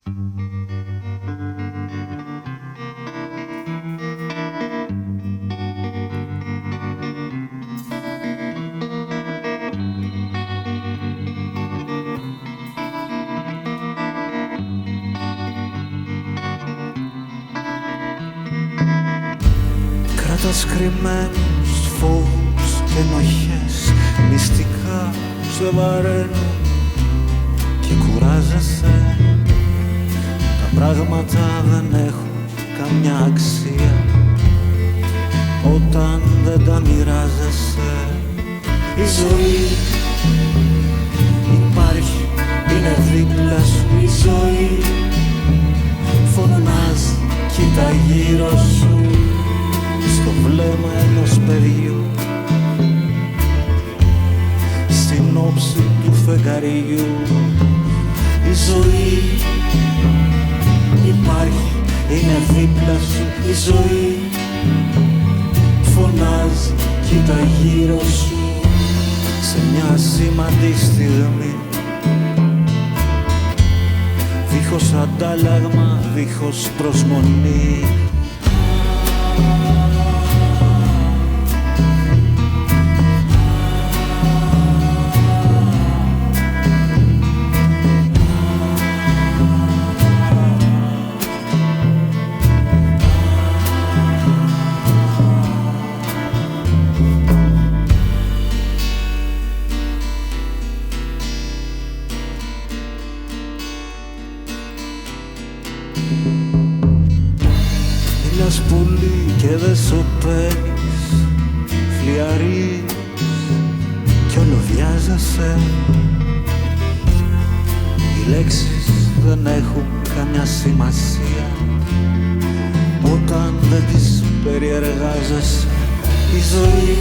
Κράτας κρυμμένους φόβους και ενοχές μυστικά σε βαραίνουν και κουράζεσαι. Τα πράγματα δεν έχουν καμιά αξία όταν δεν τα μοιράζεσαι. Η ζωή υπάρχει, είναι δίπλα σου. Η ζωή φωνάζει, κοίτα γύρω σου στο βλέμμα ενός παιδιού, στην όψη του φεγγαριού. Η ζωή υπάρχει, είναι δίπλα σου. Η ζωή φωνάζει, κοίτα γύρω σου σε μια ασήμαντη στιγμή, δίχως αντάλλαγμα, δίχως προσμονή. Μιλάς πολύ και δεν σου παίρνεις, φλιαρείς κι όλο βιάζεσαι. Οι λέξεις δεν έχουν καμιά σημασία όταν δεν τις περιεργάζεσαι. Η ζωή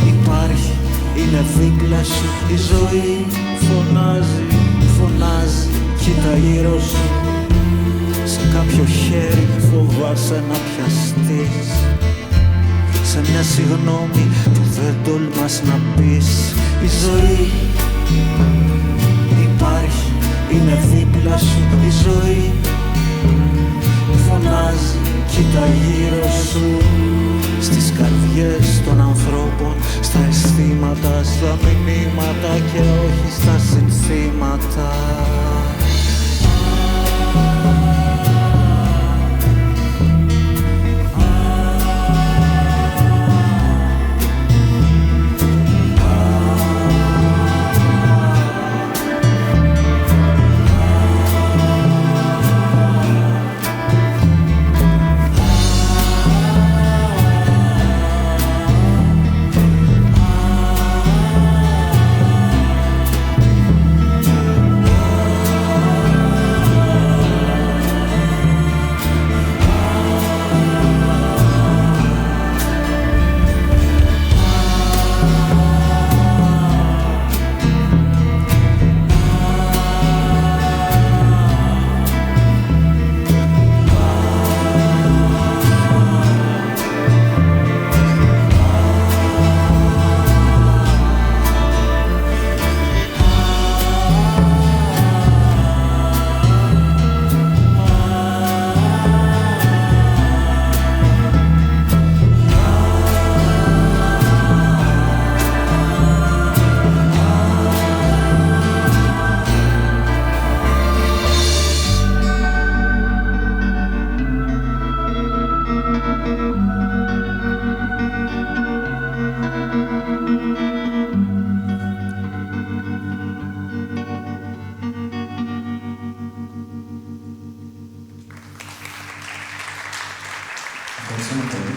υπάρχει, είναι δίπλα σου. Η ζωή φωνάζει, φωνάζει, κοίτα γύρω σου. Σε κάποιο χέρι φοβάσαι να πιαστείς, σε μια συγγνώμη που δεν τολμάς να πεις. Η ζωή υπάρχει, είναι δίπλα σου. Η ζωή φωνάζει, κοίτα γύρω σου στις καρδιές των ανθρώπων, στα αισθήματα, στα μηνύματα και όχι στα συνθήματα. Ευχαριστούμε πολύ.